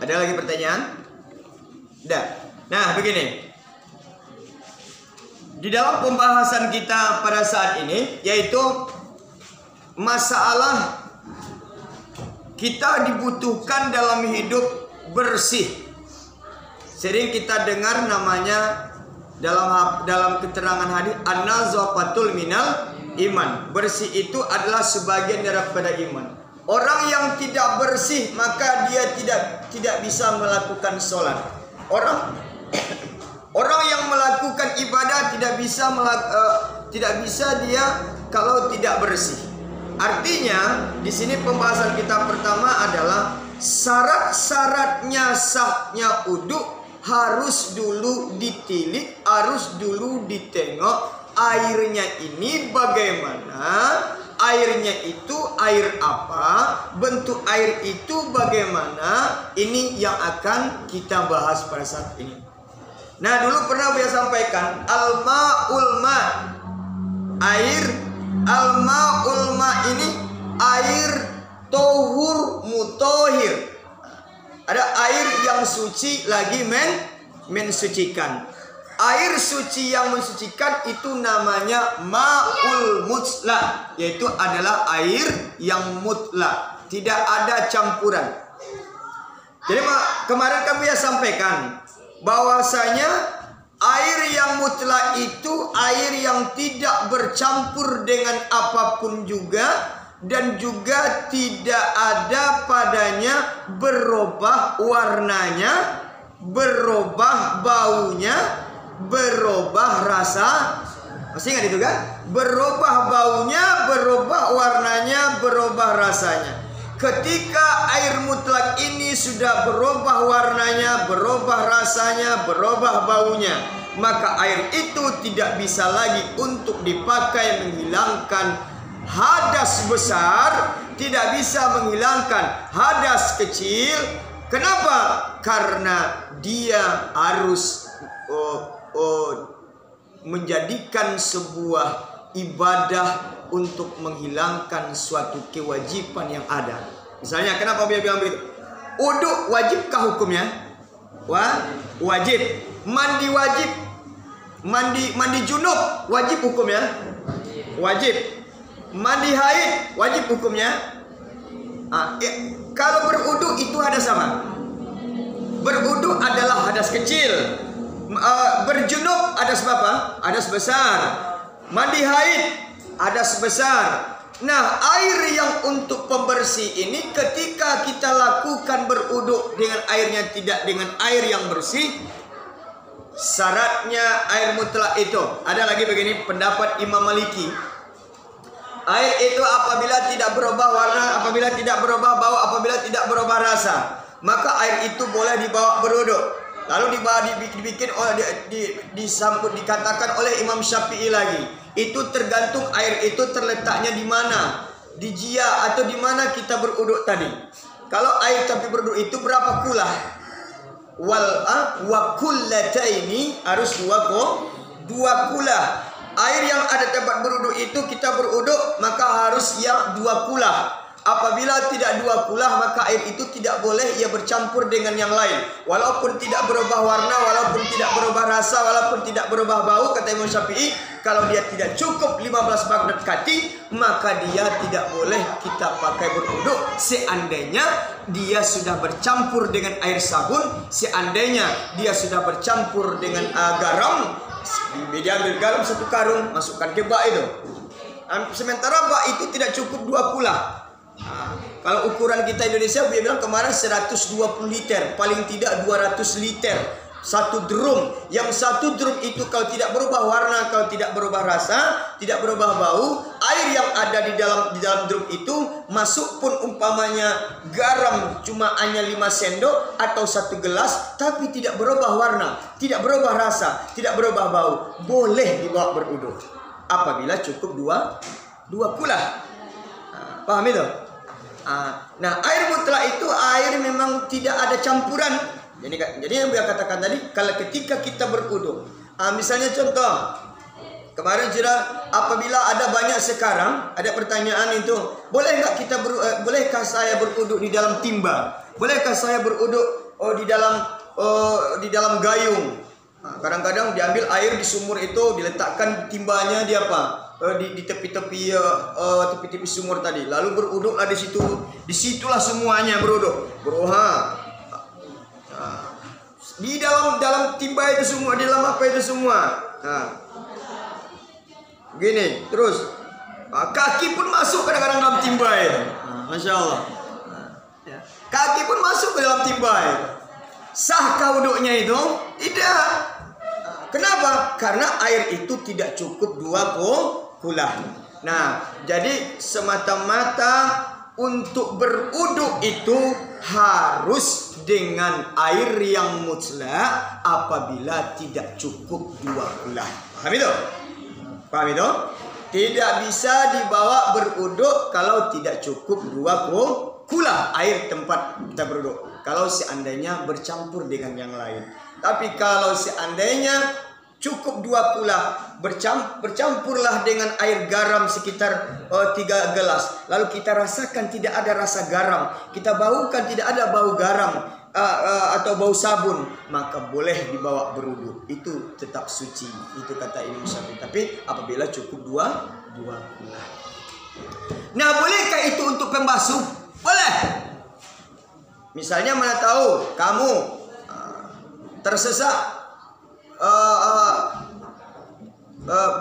Ada lagi pertanyaan? Tidak. Nah, begini. Di dalam pembahasan kita pada saat ini, yaitu masalah kita dibutuhkan dalam hidup bersih. Sering kita dengar namanya dalam keterangan hadis, an-nazafatul minal iman. Bersih itu adalah sebagian daripada iman. Orang yang tidak bersih maka dia tidak bisa melakukan sholat. Orang yang melakukan ibadah tidak bisa dia kalau tidak bersih. Artinya di sini pembahasan kita pertama adalah syarat-syaratnya sahnya wudu harus dulu ditilik, harus dulu ditengok airnya ini bagaimana, airnya itu air apa, bentuk air itu bagaimana. Ini yang akan kita bahas pada saat ini. Nah, dulu pernah saya sampaikan al-ma'ul ma, air al-ma'ul ma ini air tohur mutohir. Ada air yang suci lagi mensucikan. Air suci yang mensucikan itu namanya ma'ul mutlak, yaitu adalah air yang mutlak, tidak ada campuran. Jadi kemarin kami sampaikan bahwasanya air yang mutlak itu air yang tidak bercampur dengan apapun juga, dan juga tidak ada padanya berubah warnanya, berubah baunya, berubah rasa. Masih ingat itu kan? Berubah baunya, berubah warnanya, berubah rasanya. Ketika air mutlak ini sudah berubah warnanya, berubah rasanya, berubah baunya, maka air itu tidak bisa lagi untuk dipakai menghilangkan hadas besar, tidak bisa menghilangkan hadas kecil. Kenapa? Karena dia harus menjadikan sebuah ibadah untuk menghilangkan suatu kewajiban yang ada. Misalnya, kenapa dia bilang begitu? Wudu wajibkah hukumnya? Wajib. Mandi wajib. Mandi junub wajib hukumnya? Wajib. Mandi haid wajib hukumnya? Kalau berwudu itu hadas sama. Berwudu adalah hadas kecil. Berjunub hadas apa? Hadas besar. Mandi haid hadas besar. Nah, air yang untuk pembersih ini ketika kita lakukan berwudu dengan airnya tidak dengan air yang bersih, syaratnya air mutlak itu. Ada lagi begini pendapat Imam Maliki. Air itu apabila tidak berubah warna, apabila tidak berubah bau, apabila tidak berubah rasa, maka air itu boleh dibawa berwudu. Lalu dibikin oleh disambut dikatakan oleh Imam Syafi'i lagi. Itu tergantung air itu terletaknya di mana, di jia atau di mana kita berwudu tadi. Kalau air tapi berwudu itu berapa kulah? Wa kullataini harus dua kulah. Air yang ada tempat berwudu itu kita berwudu maka harus yang 2 kulah. Apabila tidak 2 kulah maka air itu tidak boleh ia bercampur dengan yang lain. Walaupun tidak berubah warna, walaupun tidak berubah rasa, walaupun tidak berubah bau, kata Imam Syafi'i, kalau dia tidak cukup 15 bagdat kati, maka dia tidak boleh kita pakai berwudu. Seandainya dia sudah bercampur dengan air sabun, seandainya dia sudah bercampur dengan garam, dia ambil garam 1 karung, masukkan ke bak itu. Sementara bak itu tidak cukup 2 kulah. Kalau ukuran kita Indonesia, dia bilang kemarin 120 liter, paling tidak 200 liter satu drum. Yang satu drum itu kalau tidak berubah warna, kalau tidak berubah rasa, tidak berubah bau, air yang ada di dalam drum itu masuk pun umpamanya garam cuma hanya 5 sendok atau 1 gelas, tapi tidak berubah warna, tidak berubah rasa, tidak berubah bau, boleh dibawa berwudu apabila cukup 2 kulah. Paham itu? Nah, air mutlak itu air memang tidak ada campuran. Jadi yang saya katakan tadi, kalau ketika kita berwudu, misalnya contoh, kemarin sudah apabila ada banyak sekarang, ada pertanyaan itu, boleh nggak bolehkah saya berwudu di dalam timba? Bolehkah saya berwudu di dalam gayung. Kadang-kadang diambil air di sumur itu, diletakkan timbanya di di tepi-tepi tepi-tepi sumur tadi. Lalu beruduklah di situ. Disitulah semuanya beruduk. Di dalam timba itu semua, di dalam apa itu semua. Gini, terus kaki pun masuk kadang-kadang dalam timba itu. Masya Allah. Kaki pun masuk ke dalam timba itu. Sahkah wuduknya itu? Tidak. Kenapa? Karena air itu tidak cukup 2 kulah. Nah, jadi semata-mata untuk beruduk itu harus dengan air yang mutlak apabila tidak cukup 2 kulah. Paham itu? Paham itu? Tidak bisa dibawa beruduk kalau tidak cukup 2 kulah air tempat kita beruduk. Kalau seandainya bercampur dengan yang lain. Tapi kalau seandainya cukup 2 kulah, bercampurlah dengan air garam sekitar 3 gelas. Lalu kita rasakan tidak ada rasa garam, kita baukan tidak ada bau garam atau bau sabun, maka boleh dibawa berwudu. Itu tetap suci. Itu kata Imam Syafi'i. Tapi apabila cukup 2 kulah. Nah, bolehkah itu untuk pembasuh? Boleh. Misalnya mana tahu kamu tersesat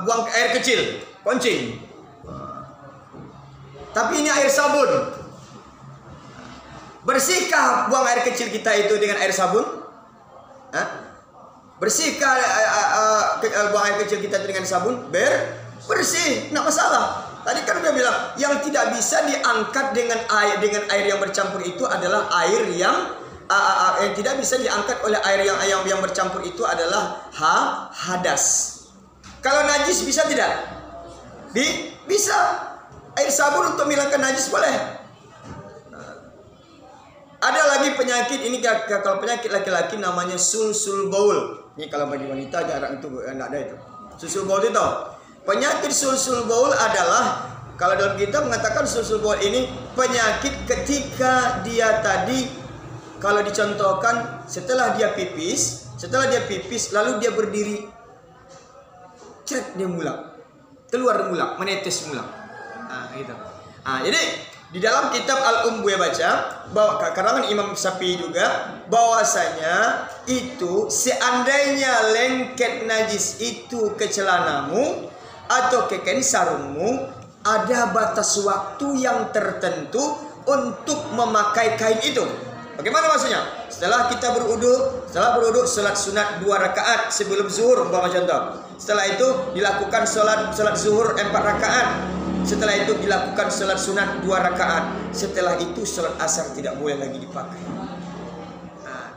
buang air kecil, kencing. Tapi ini air sabun. Bersihkah buang air kecil kita itu dengan air sabun? Bersihkah buang air kecil kita dengan sabun? Bersih, tidak masalah. Tadi kan udah bilang yang tidak bisa diangkat dengan air yang bercampur itu adalah air yang tidak bisa diangkat oleh air yang bercampur itu adalah hadas. Kalau najis bisa tidak? Bisa. Air sabun untuk menghilangkan najis boleh. Ada lagi penyakit ini, kalau penyakit laki-laki namanya sulsul baul. Ini kalau bagi wanita jarang itu, enggak ada itu. Sulsul baul itu tahu? Penyakit sulsul baul adalah, kalau dalam kitab mengatakan sulsul baul ini penyakit ketika dia tadi, kalau dicontohkan setelah dia pipis lalu dia berdiri, dia mulak, keluar mulak, menetes mulak. Gitu. Jadi di dalam kitab Al-Gue baca bahwa karangan Imam Syafi'i juga bahwasanya itu seandainya lengket najis itu ke celanamu atau ke kain sarungmu, ada batas waktu yang tertentu untuk memakai kain itu. Bagaimana maksudnya? Setelah berwudu, salat sunat 2 rakaat sebelum zuhur, umpama contoh. Setelah itu dilakukan salat zuhur 4 rakaat. Setelah itu dilakukan salat sunat 2 rakaat. Setelah itu salat asar tidak boleh lagi dipakai.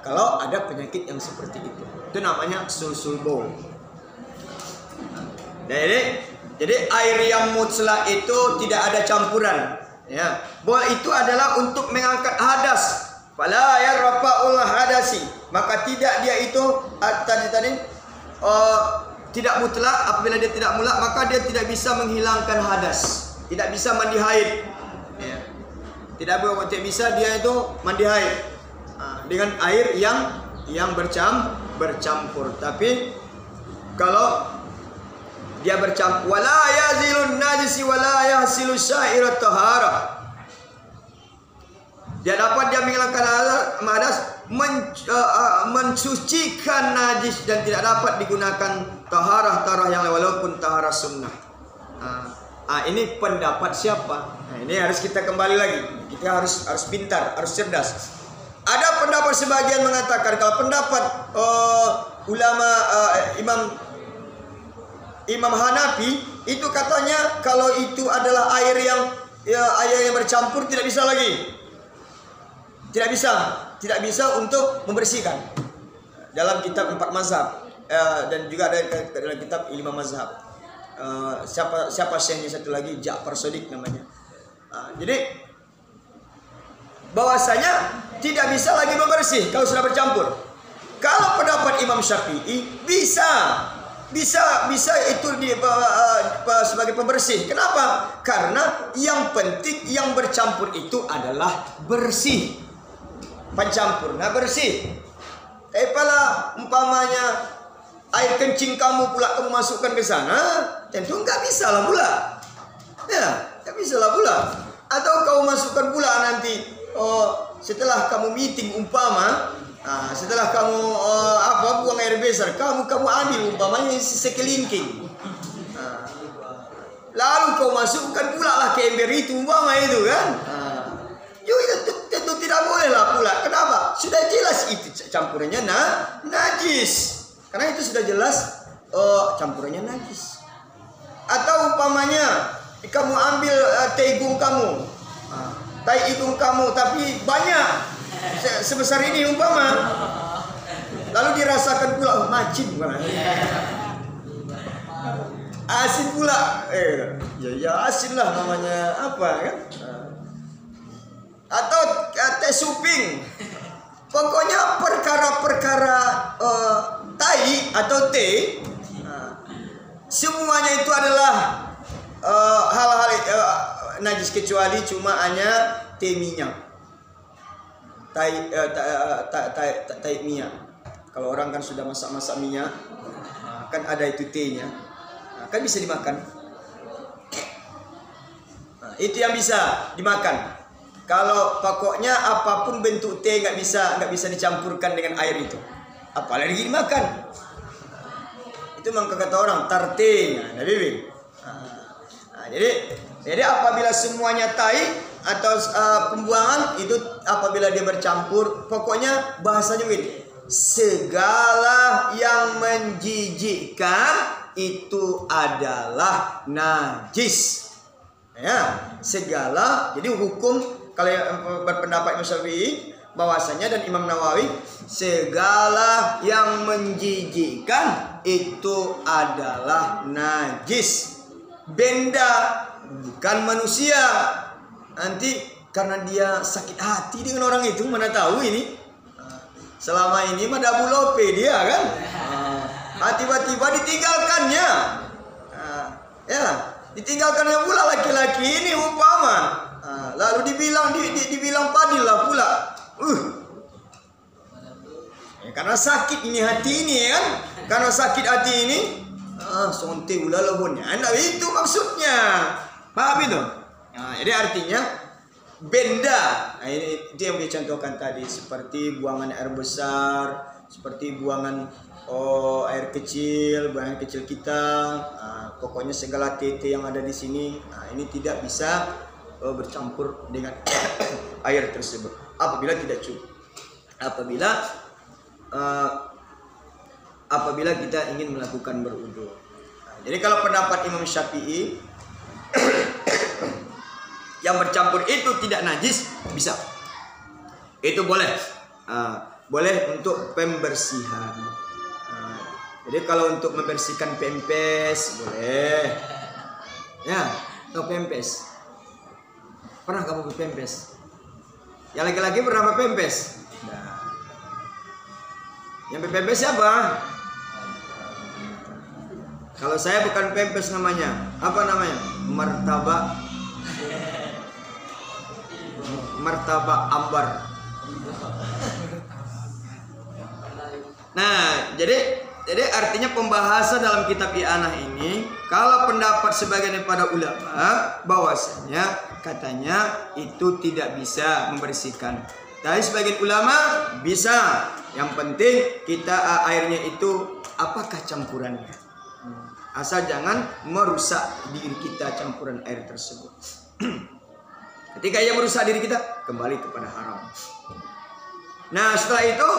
Kalau ada penyakit yang seperti itu namanya sulsul baul. Jadi air yang mutlak itu tidak ada campuran. Ya, bahwa itu adalah untuk mengangkat hadas. Fala yarfa'ul hadasi, maka tidak dia itu tidak mutlak. Apabila dia tidak mutlak, maka dia tidak bisa menghilangkan hadas, tidak bisa mandi haid. Ya. Tidak bisa dia itu mandi haid dengan air yang bercampur. Tapi kalau dia bercampur, wala yazilun najisi wala yahsilu sya'irat taharah. Dia dapat dia menghilangkan hadas, mensucikan najis, dan tidak dapat digunakan taharah yang walaupun taharah sunnah. Ini pendapat siapa? Ini harus kita kembali lagi. Kita harus pintar, harus cerdas. Ada pendapat sebagian mengatakan, kalau pendapat ulama Imam Hanafi itu katanya kalau itu adalah air yang bercampur tidak bisa lagi. Tidak bisa untuk membersihkan. Dalam kitab 4 mazhab dan juga ada dalam kitab 5 mazhab. Siapa syekhnya satu lagi, Ja'far Shadiq namanya. Jadi bahwasanya tidak bisa lagi membersih kalau sudah bercampur. Kalau pendapat Imam Syafi'i bisa itu sebagai pembersih. Kenapa? Karena yang penting yang bercampur itu adalah bersih. pencampur. Nah bersih. Pala umpamanya air kencing kamu pula kamu masukkan ke sana, tentu nggak bisa lah pula. Ya, nggak bisa lah pula. Atau kamu masukkan pula nanti, setelah kamu meeting umpama, setelah kamu buang air besar, kamu ambil umpamanya sekelingking. Lalu kau masukkan pula lah ke ember itu umpama itu kan. Itu tentu tidak boleh lah pula. Kenapa? Sudah jelas itu campurannya najis. Karena itu sudah jelas campurannya najis. Atau umpamanya kamu ambil tai igung kamu, tapi banyak sebesar ini umpama. Lalu dirasakan pula macin bukan? Asin pula. Ya asin lah namanya apa kan? Atau teh suping. Pokoknya perkara-perkara tai atau teh, semuanya itu adalah hal-hal najis kecuali cuma hanya teh minyak. Tai minyak. Kalau orang kan sudah masak minyak, kan ada itu tehnya, kan bisa dimakan. Itu yang bisa dimakan. Kalau pokoknya apapun bentuk teh nggak bisa dicampurkan dengan air itu, apalagi dimakan. Itu memang kata orang tarte, jadi apabila semuanya tai atau pembuangan itu apabila dia bercampur, pokoknya bahasanya begini, segala yang menjijikkan itu adalah najis. Ya, segala. Jadi hukum kalau berpendapat Imam Syafi'i bahwasanya dan Imam Nawawi, segala yang menjijikkan itu adalah najis. Benda, bukan manusia. Nanti karena dia sakit hati dengan orang itu, mana tahu ini. Selama ini mah dabu lope dia kan. Tiba-tiba ditinggalkannya. Ditinggalkannya pula laki-laki ini umpama. Lalu dibilang padil lah pula. Karena sakit ini hati ini kan. Karena sakit hati ini, sonte ulah lohonnya. Nah, itu maksudnya. Paham itu? Jadi artinya benda. Itu yang dicontohkan tadi, seperti buangan air besar, seperti buangan air kecil, buangan kecil kita. Pokoknya segala tete yang ada di sini, ini tidak bisa bercampur dengan air tersebut apabila tidak cukup. Apabila kita ingin melakukan berwudu. Jadi kalau pendapat Imam Syafi'i yang bercampur itu tidak najis, bisa. Itu boleh. Boleh untuk pembersihan. Jadi kalau untuk membersihkan pempes boleh. Ya, atau pempes. Pernah kamu berpempes? Yang laki-laki pernah berpempes? Nah. Yang berpempes siapa? Kalau saya bukan pempes namanya. Apa namanya? Martabak ambar. Nah, jadi artinya pembahasan dalam kitab I'anah ini, kalau pendapat sebagian daripada ulama bahwasanya katanya itu tidak bisa membersihkan. Tapi sebagian ulama bisa. Yang penting kita airnya itu apakah campurannya. Asal jangan merusak diri kita campuran air tersebut. Ketika ia merusak diri kita, kembali kepada haram. Nah, setelah itu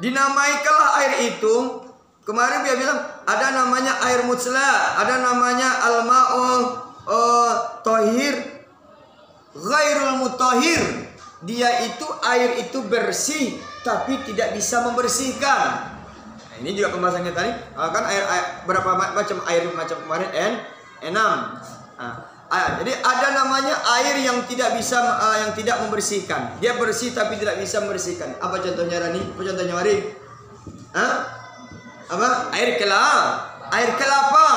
dinamaikanlah air itu. Kemarin dia bilang ada namanya air mutsla, ada namanya al-ma'ul tahir, ghairul mutahhir. Dia itu air itu bersih tapi tidak bisa membersihkan. Nah, ini juga pembahasannya tadi. Kan air berapa macam air macam kemarin 6. Jadi ada namanya air yang tidak bisa yang tidak membersihkan. Dia bersih tapi tidak bisa membersihkan. Apa contohnya Rani? Apa contohnya Mari? Apa? Air kelapa.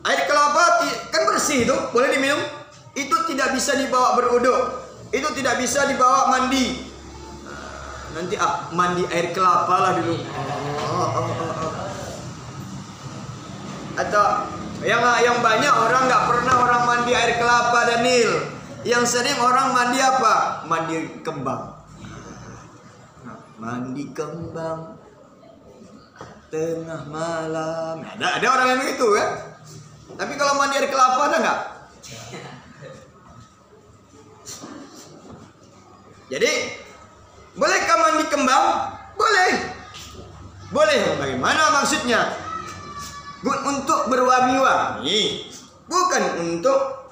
Air kelapa kan bersih itu, boleh diminum. Itu tidak bisa dibawa berwudu. Itu tidak bisa dibawa mandi. nanti mandi air kelapa lah dulu. Atau yang banyak orang nggak pernah orang mandi air kelapa, Daniel. Yang sering orang mandi apa? Mandi kembang. Mandi kembang tengah malam. Ada orang yang begitu kan? Tapi kalau mandi air kelapa ada nggak? Jadi bolehkah mandi kembang? Boleh. Boleh. Bagaimana maksudnya? Untuk berwangi-wangi, bukan untuk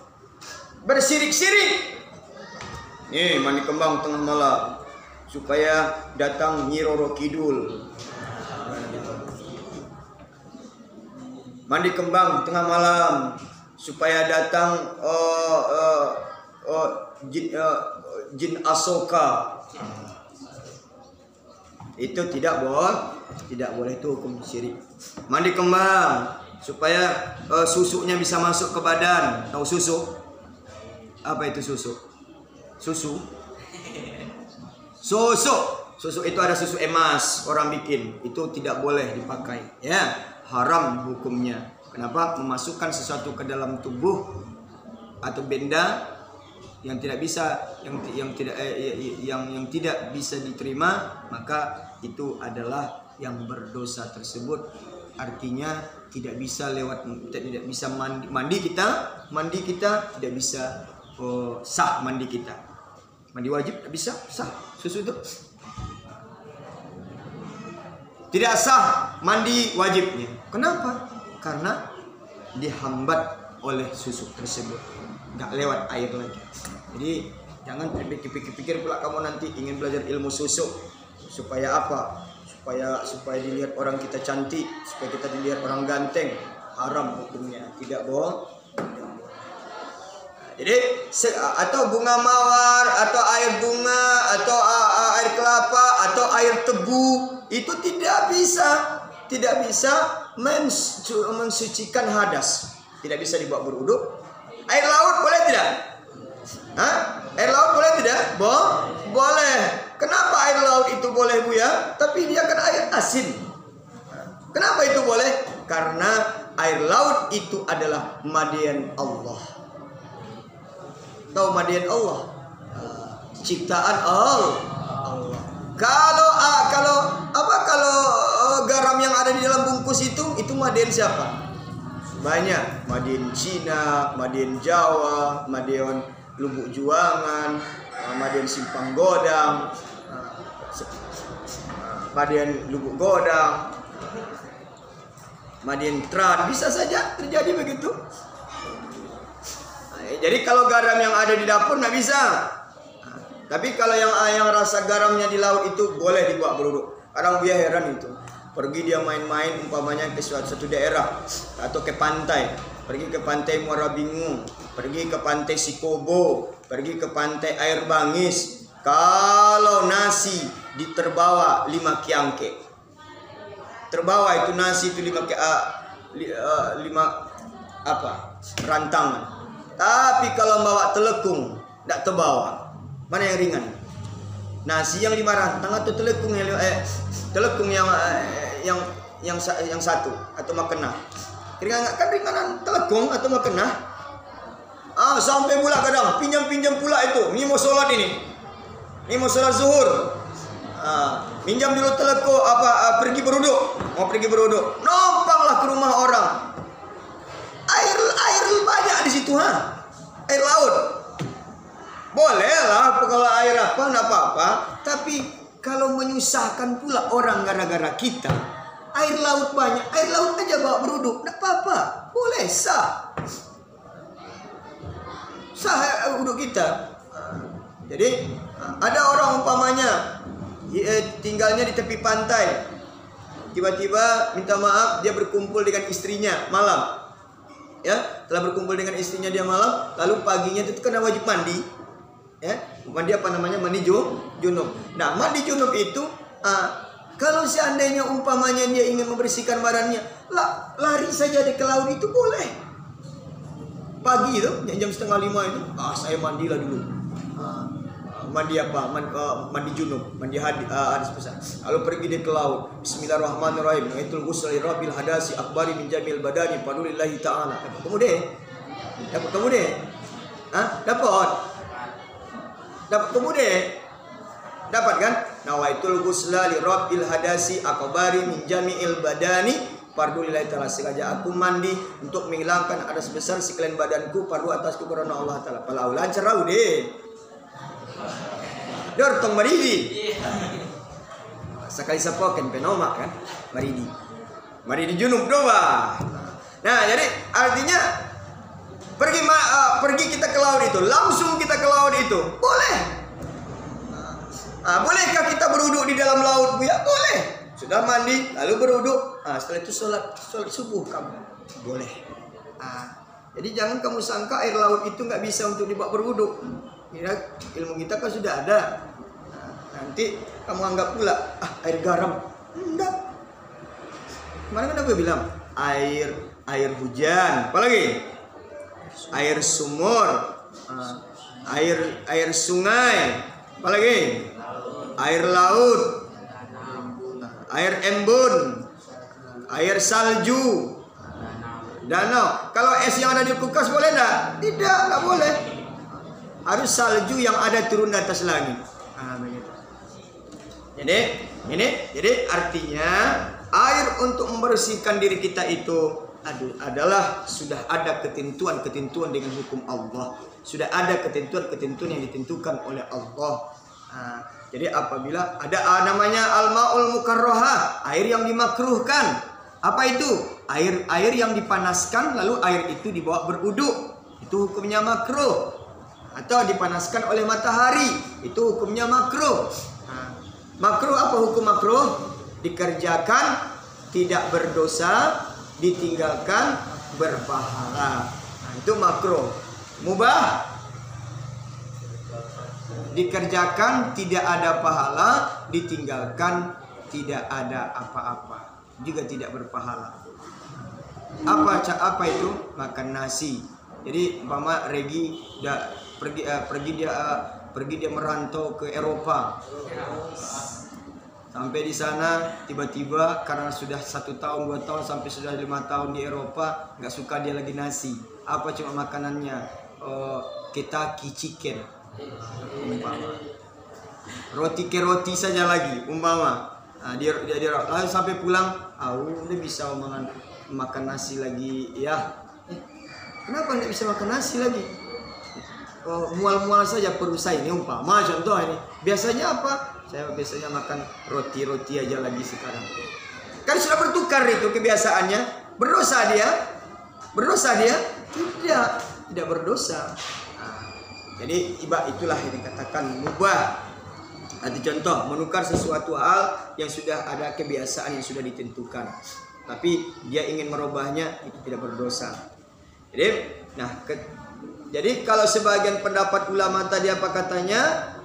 bersirik-sirik. Nih mandi kembang tengah malam supaya datang Nyi Roro Kidul. Mandi kembang tengah malam supaya datang jin Asoka. Itu tidak boleh, itu hukum syirik. Mandi kembang supaya susunya bisa masuk ke badan. Tahu susu? Apa itu susu? Susu itu ada susu emas orang bikin. Itu tidak boleh dipakai, ya. Haram hukumnya. Kenapa? Memasukkan sesuatu ke dalam tubuh atau benda yang tidak bisa yang tidak bisa diterima, maka itu adalah yang berdosa tersebut. Artinya tidak bisa mandi kita tidak bisa sah mandi kita. Mandi wajib tidak bisa sah. Susu itu tidak sah mandi wajibnya. Kenapa? Karena dihambat oleh susu tersebut, nggak lewat air lagi. Jadi jangan pikir pula kamu nanti ingin belajar ilmu susu supaya apa? Supaya dilihat orang kita cantik, supaya kita dilihat orang ganteng. Haram hukumnya, tidak bohong. Jadi atau bunga mawar, atau air bunga, atau air kelapa, atau air tebu, itu tidak bisa mensucikan hadas. Tidak bisa dibawa berwudu. Air laut boleh tidak? Air laut boleh tidak? Boleh. Kenapa air laut itu boleh, Bu ya? Tapi dia kan air asin. Kenapa itu boleh? Karena air laut itu adalah madian Allah. Tahu madian Allah? Ciptaan Allah. Kalau garam yang ada di dalam bungkus itu madian siapa? Banyak. Madian Cina, madian Jawa, madian Lubuk Juangan, madian Simpang Godang, madian Lubuk Godang, madian Tran. Bisa saja terjadi begitu. Jadi kalau garam yang ada di dapur nggak bisa. Tapi kalau yang rasa garamnya di laut itu boleh dibawa berwudu. Kadang dia heran itu. Pergi dia main-main umpamanya ke suatu daerah atau ke pantai. Pergi ke pantai Muara Bingung, pergi ke pantai Sikobo, pergi ke pantai Air Bangis. Kalau nasi terbawa 5 kiangke. Terbawa itu nasi itu 5 rantangan. Tapi kalau bawa telekung, tidak terbawa. Mana yang ringan? Nasi yang 5 rantang atau telekung yang satu atau makenah? Ringanan telekung atau makenah. Sampai pula kadang pinjam pula itu. Ini mau sholat ini mau sholat zuhur. Pinjam dulu telekung pergi berwudu. Mau pergi berwudu, numpanglah ke rumah orang. Air banyak di situ, air laut. Bolehlah kalau air enggak apa-apa, tapi kalau menyusahkan pula orang gara-gara kita, air laut banyak, air laut aja bawa berwudu, enggak apa-apa. Boleh sah wudu kita. Jadi ada orang umpamanya tinggalnya di tepi pantai, tiba-tiba minta maaf dia berkumpul dengan istrinya malam. Ya, telah berkumpul dengan istrinya dia malam, lalu paginya itu kena wajib mandi. Ya, mandi apa namanya? Mandi junub. Nah, mandi junub itu kalau seandainya umpamanya dia ingin membersihkan badannya, lari saja ke laut itu boleh. Pagi itu jam 4:30 itu, saya mandilah dulu. mandi apa? Mandi junub, mandi hadis besar. Lalu pergi dia ke laut. Bismillahirrahmanirrahim. Naitul ghusl li rabbil hadasi akbari min jamil badani fadulillahi ta'ala. Dapat kamu deh. Dapat kamu deh. Hah? Dapat. Dapat kamu deh. Dapat kan? Nawaitul ghusla li rabbil hadasi akbari min jamil badani fardulillahi ta'ala. Sengaja aku mandi untuk menghilangkan ada sebesar sekalian badanku, fardu atasku karena Allah Ta'ala. Pala ulan cerau deh. Dor tong maridi. Sekali sapoken penoma kan? Maridi. Maridi junub doa. Nah, jadi artinya pergi kita ke laut itu, langsung kita ke laut itu. Boleh. Bolehkah kita berwuduk di dalam laut, Bu ya? Boleh. Sudah mandi, lalu berwuduk. Setelah itu sholat subuh kamu. Boleh. Jadi jangan kamu sangka air laut itu nggak bisa untuk dibawa berwuduk. Ya, ilmu kita kan sudah ada. Nanti kamu anggap pula, air garam. Enggak. Kemarin kan aku bilang, air hujan. Apalagi? Air sumur. Air sungai. Apalagi? Air laut. Air embun, air salju, danau. Kalau es yang ada di kulkas boleh enggak? Tidak, enggak boleh. Harus salju yang ada turun di atas langit. Begitu. Jadi artinya air untuk membersihkan diri kita itu adalah sudah ada ketentuan dengan hukum Allah. Sudah ada ketentuan yang ditentukan oleh Allah. Jadi apabila ada namanya al-ma'ul mukarroha, air yang dimakruhkan. Apa itu? Air yang dipanaskan lalu air itu dibawa berwuduk. Itu hukumnya makruh. Atau dipanaskan oleh matahari, itu hukumnya makruh. Makruh apa hukum makruh? Dikerjakan tidak berdosa, ditinggalkan berpahala. Itu makruh. Mubah, dikerjakan tidak ada pahala, ditinggalkan tidak ada apa-apa, juga tidak berpahala. Apa itu? Makan nasi. Jadi umpama Regi pergi dia merantau ke Eropa. Sampai di sana tiba-tiba karena sudah 1 tahun, 2 tahun sampai sudah 5 tahun di Eropa, nggak suka dia lagi nasi. Apa cuma makanannya? Kentucky chicken. Umpama roti ke roti saja lagi umpama. Dia lalu sampai pulang, udah bisa makan nasi lagi ya. Kenapa nggak bisa makan nasi lagi? Mual-mual saja perut saya ini umpama contoh ini. Biasanya apa? Saya biasanya makan roti aja lagi sekarang. Kan sudah bertukar itu kebiasaannya. Berdosa dia? Tidak berdosa. Jadi itulah yang dikatakan mubah. Arti contoh, menukar sesuatu hal yang sudah ada kebiasaan yang sudah ditentukan, tapi dia ingin merubahnya, itu tidak berdosa. Jadi kalau sebagian pendapat ulama tadi apa katanya,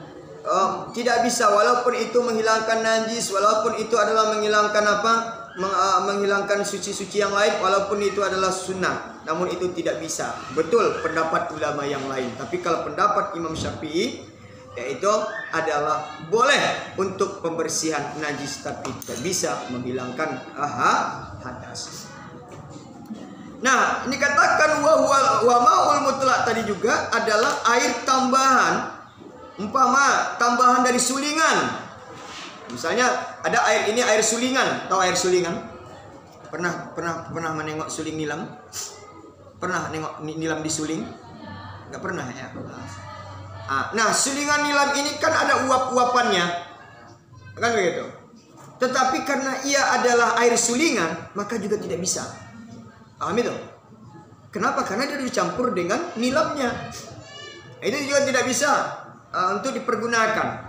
tidak bisa, walaupun itu menghilangkan najis, walaupun itu adalah menghilangkan menghilangkan suci-suci yang lain, walaupun itu adalah sunnah, namun itu tidak bisa. Betul pendapat ulama yang lain. Tapi kalau pendapat Imam Syafi'i, yaitu adalah boleh untuk pembersihan najis, tapi tidak bisa menghilangkan hadas. Nah, ini katakan wa ma'ul mutlak tadi juga adalah air tambahan, umpama tambahan dari sulingan. Misalnya ada air ini, air sulingan. Tahu air sulingan? Pernah menengok suling nilam? Pernah nengok nilam di suling? Enggak pernah ya. Nah, sulingan nilam ini kan ada uap-uapannya, kan begitu. Tetapi karena ia adalah air sulingan, maka juga tidak bisa. Paham itu? Kenapa? Karena dia dicampur dengan nilamnya. Itu juga tidak bisa untuk dipergunakan.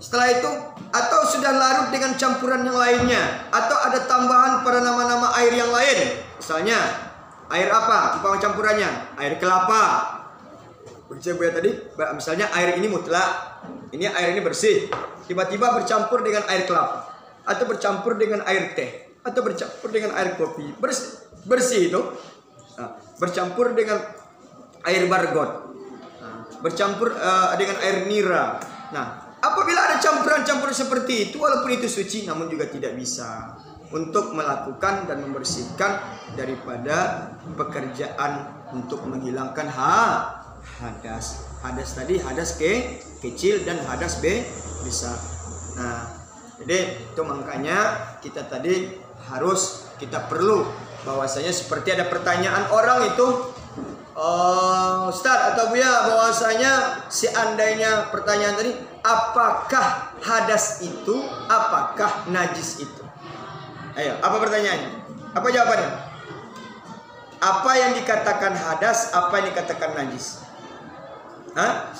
Setelah itu, atau sudah larut dengan campuran yang lainnya, atau ada tambahan pada nama-nama air yang lain. Misalnya, air apa? Umpama campurannya, air kelapa. Saya buat tadi, misalnya air ini mutlak, air ini bersih, tiba-tiba bercampur dengan air kelapa, atau bercampur dengan air teh, atau bercampur dengan air kopi, bersih itu, bercampur dengan air bargot, bercampur dengan air nira, Nah, apabila ada campuran-campuran seperti itu, walaupun itu suci, namun juga tidak bisa untuk melakukan dan membersihkan daripada pekerjaan untuk menghilangkan hadas. Hadas tadi hadas kecil dan hadas besar. Nah, jadi itu makanya kita tadi kita perlu bahwasanya seperti ada pertanyaan orang itu, Ustaz atau Buya, bahwasanya seandainya pertanyaan tadi, apakah hadas itu, apakah najis itu? Ayo, apa pertanyaannya? Apa jawabannya? Apa yang dikatakan hadas, apa yang dikatakan najis? Hah?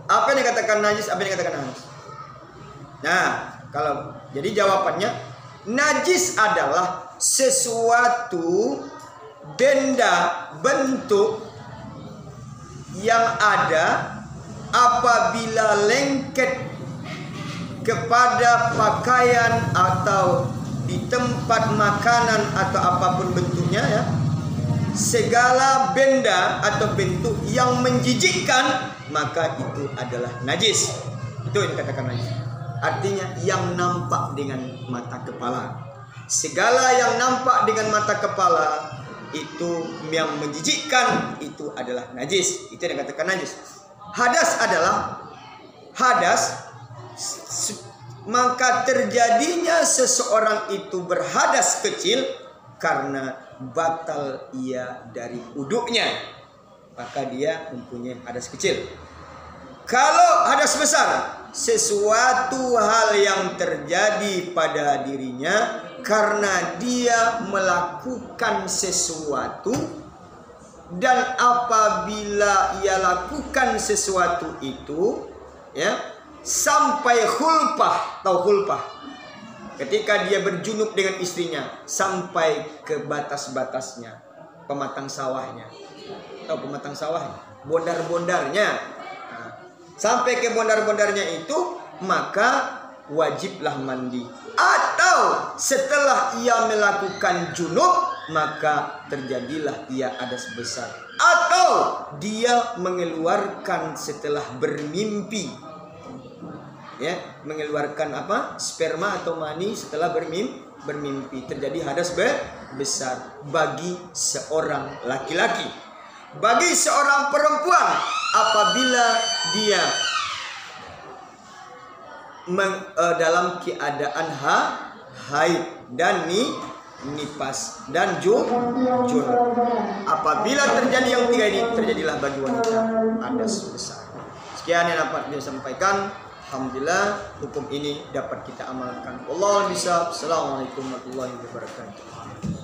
Apa yang dikatakan najis, apa yang dikatakan hadas? Nah, kalau jadi jawabannya, najis adalah sesuatu benda bentuk yang ada apabila lengket kepada pakaian atau di tempat makanan atau apapun bentuknya, ya, segala benda atau bentuk yang menjijikkan, maka itu adalah najis. Itu yang dikatakan najis. Artinya yang nampak dengan mata kepala. Segala yang nampak dengan mata kepala itu yang menjijikkan, itu adalah najis. Itu yang dikatakan najis. Hadas adalah maka terjadinya seseorang itu berhadas kecil karena batal ia dari wuduknya, maka dia mempunyai hadas kecil. Kalau hadas besar, sesuatu hal yang terjadi pada dirinya karena dia melakukan sesuatu, dan apabila ia lakukan sesuatu itu, ya, sampai khulpah, tahu khulpah? Ketika dia berjunub dengan istrinya sampai ke batas-batasnya, pematang sawahnya. Tahu pematang sawahnya? Bondar-bondarnya. Nah, sampai ke bondar-bondarnya itu, maka wajiblah mandi. Atau setelah ia melakukan junub, maka terjadilah ia hadas besar. Atau dia mengeluarkan setelah bermimpi, ya, mengeluarkan apa? Sperma atau mani setelah bermimpi, terjadi hadas besar bagi seorang laki-laki. Bagi seorang perempuan, apabila dia dalam keadaan haid dan nifas dan junub, apabila terjadi yang tiga ini, terjadilah bagi wanita hadas besar. Sekian yang dapat dia sampaikan. Alhamdulillah, hukum ini dapat kita amalkan. Wallahu a'lam bishawab. Assalamualaikum warahmatullahi wabarakatuh.